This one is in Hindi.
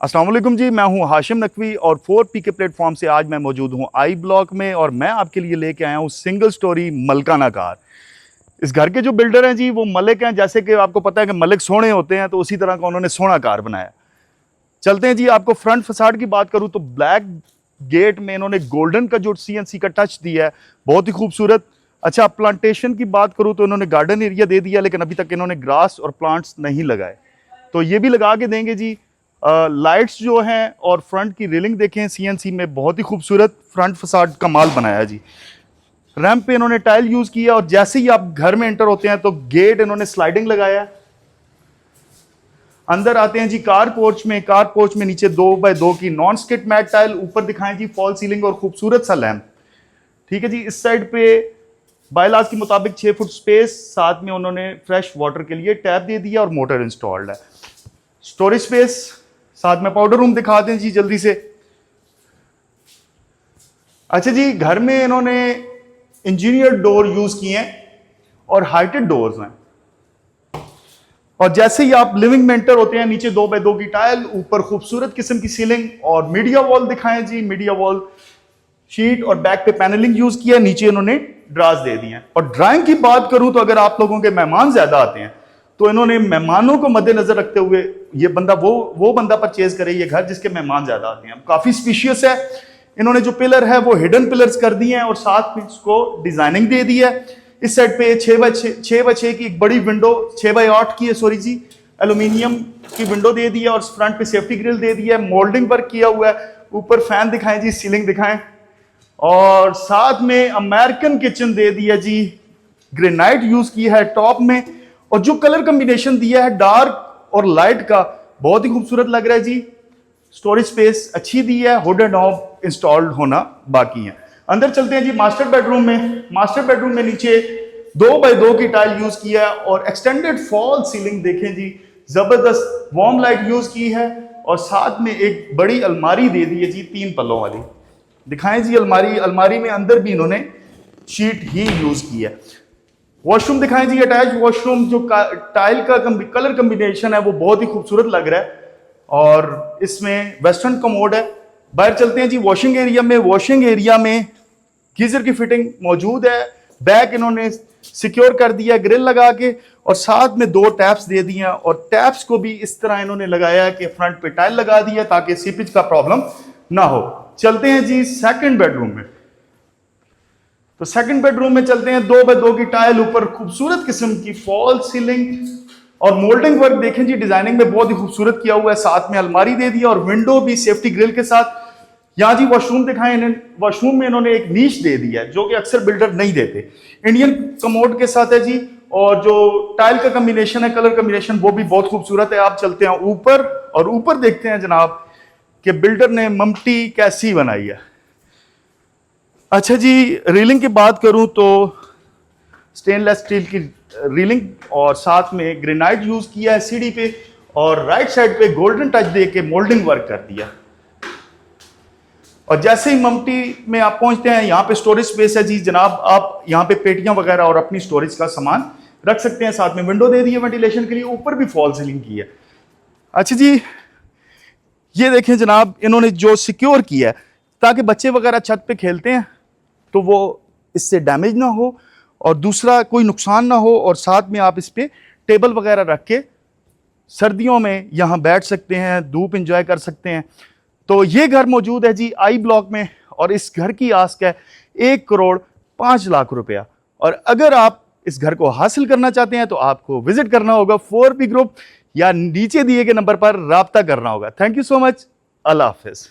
अस्सलाम वालेकुम जी, मैं हूं हाशिम नकवी और 4P के प्लेटफॉर्म से आज मैं मौजूद हूं आई ब्लॉक में और मैं आपके लिए लेके आया हूं सिंगल स्टोरी मलकाना कार। इस घर के जो बिल्डर हैं जी वो मलिक हैं। जैसे कि आपको पता है कि मलिक सोने होते हैं, तो उसी तरह का उन्होंने सोना कार बनाया। चलते हैं जी, आपको फ्रंट फसाड की बात करूं तो ब्लैक गेट में इन्होंने गोल्डन का जो CNC का टच दिया है, बहुत ही खूबसूरत। अच्छा, प्लांटेशन की बात करूं तो इन्होंने गार्डन एरिया दे दिया, लेकिन अभी तक इन्होंने ग्रास और प्लांट्स नहीं लगाए, तो ये भी लगा के देंगे जी। लाइट्स जो हैं और फ्रंट की रेलिंग देखें CNC में, बहुत ही खूबसूरत फ्रंट फसाड कमाल बनाया जी। रैंप पे इन्होंने टाइल यूज किया और जैसे ही आप घर में एंटर होते हैं तो गेट इन्होंने स्लाइडिंग लगाया है। अंदर आते हैं जी कार पोर्च में। कार पोर्च में नीचे 2x2 की नॉन स्किट मैट टाइल, ऊपर दिखाएं जी फॉल सीलिंग और खूबसूरत सा लैंप। ठीक है जी, इस साइड पे बायलाज के मुताबिक 6 फुट स्पेस, साथ में उन्होंने फ्रेश वाटर के लिए टैप दे दिया और मोटर इंस्टॉल्ड है। स्टोरेज स्पेस, साथ में पाउडर रूम दिखाते हैं जी जल्दी से। अच्छा जी, घर में इन्होंने इंजीनियर डोर यूज किए हैं और हाइटेड डोर्स हैं। और जैसे ही आप लिविंग में एंटर होते हैं, नीचे 2x2 की टाइल, ऊपर खूबसूरत किस्म की सीलिंग और मीडिया वॉल दिखाएं जी। मीडिया वॉल शीट और बैक पे पैनलिंग यूज किया, नीचे इन्होंने ड्राज दे दिए हैं। और ड्राइंग की बात करूं तो अगर आप लोगों के मेहमान ज्यादा आते हैं तो इन्होंने मेहमानों को मद्देनजर रखते हुए ये बंदा वो बंदा परचेज करे ये घर जिसके मेहमान ज्यादा आते हैं। काफी स्पीशियस है। इन्होंने जो पिलर है वो हिडन पिलर्स कर दिए हैं और साथ में इसको डिजाइनिंग दे दी है। इस साइड पे 6x6 की एक बड़ी विंडो, 6x8 की है सॉरी जी, एल्यूमिनियम की विंडो दे दी है और फ्रंट पे सेफ्टी ग्रिल दे दी है। मोल्डिंग वर्क किया हुआ है। ऊपर फैन दिखाएं जी, सीलिंग दिखाएं। और साथ में अमेरिकन किचन दे दिया जी, ग्रेनाइट यूज किया है टॉप में। और जो कलर कॉम्बिनेशन दिया है डार्क और लाइट का, बहुत ही खूबसूरत लग रहा है जी। स्टोरेज स्पेस अच्छी दी है, हुड एंड नॉब इंस्टॉल्ड होना बाकी है। अंदर चलते हैं जी मास्टर बेडरूम में। मास्टर बेडरूम में नीचे 2x2 की टाइल यूज किया है और एक्सटेंडेड फॉल सीलिंग देखें जी, जबरदस्त वार्म लाइट यूज की है। और साथ में एक बड़ी अलमारी दे दी है जी, 3 पल्लों वाली। दिखाएं जी अलमारी में अंदर भी इन्होंने शीट ही यूज की है। वॉशरूम दिखाएं जी, अटैच वॉशरूम। जो टाइल का कलर कॉम्बिनेशन है वो बहुत ही खूबसूरत लग रहा है और इसमें वेस्टर्न कमोड है। बाहर चलते हैं जी वॉशिंग एरिया में। वॉशिंग एरिया में गीजर की फिटिंग मौजूद है। बैक इन्होंने सिक्योर कर दिया ग्रिल लगा के और साथ में 2 टैप्स दे दिए और टैप्स को भी इस तरह इन्होंने लगाया कि फ्रंट पे टाइल लगा दिया ताकि सीपेज का प्रॉब्लम ना हो। चलते हैं जी सेकंड बेडरूम में। तो सेकंड बेडरूम में चलते हैं, 2x2 की टाइल, ऊपर खूबसूरत किस्म की फॉल सीलिंग और मोल्डिंग वर्क देखें जी, डिजाइनिंग में बहुत ही खूबसूरत किया हुआ है। साथ में अलमारी दे दी और विंडो भी सेफ्टी ग्रिल के साथ। यहां जी वॉशरूम दिखाएं। वॉशरूम में इन्होंने एक नीश दे दिया है जो कि अक्सर बिल्डर नहीं देते। इंडियन कमोड के साथ है जी। और जो टाइल का कॉम्बिनेशन है, कलर कॉम्बिनेशन, वो भी बहुत खूबसूरत है। आप चलते हैं ऊपर और ऊपर देखते हैं जनाब कि बिल्डर ने ममटी कैसी बनाई है। अच्छा जी, रीलिंग की बात करूं तो स्टेनलेस स्टील की रीलिंग और साथ में ग्रेनाइट यूज किया है सीढ़ी पे और राइट साइड पे गोल्डन टच दे के मोल्डिंग वर्क कर दिया। और जैसे ही ममटी में आप पहुंचते हैं, यहाँ पे स्टोरेज स्पेस है जी जनाब। आप यहाँ पे पेटियां वगैरह और अपनी स्टोरेज का सामान रख सकते हैं। साथ में विंडो दे दी है वेंटिलेशन के लिए, ऊपर भी फॉल सीलिंग की है। अच्छा जी, ये देखें जनाब, इन्होंने जो सिक्योर किया है ताकि बच्चे वगैरह छत पे खेलते हैं तो वो इससे डैमेज ना हो और दूसरा कोई नुकसान ना हो। और साथ में आप इस पे टेबल वगैरह रख के सर्दियों में यहाँ बैठ सकते हैं, धूप एंजॉय कर सकते हैं। तो ये घर मौजूद है जी आई ब्लॉक में और इस घर की आस्क है 1,05,00,000 रुपया। और अगर आप इस घर को हासिल करना चाहते हैं तो आपको विजिट करना होगा 4P ग्रुप या नीचे दिए गए नंबर पर राब्ता करना होगा। Thank you so much. Allah Hafiz.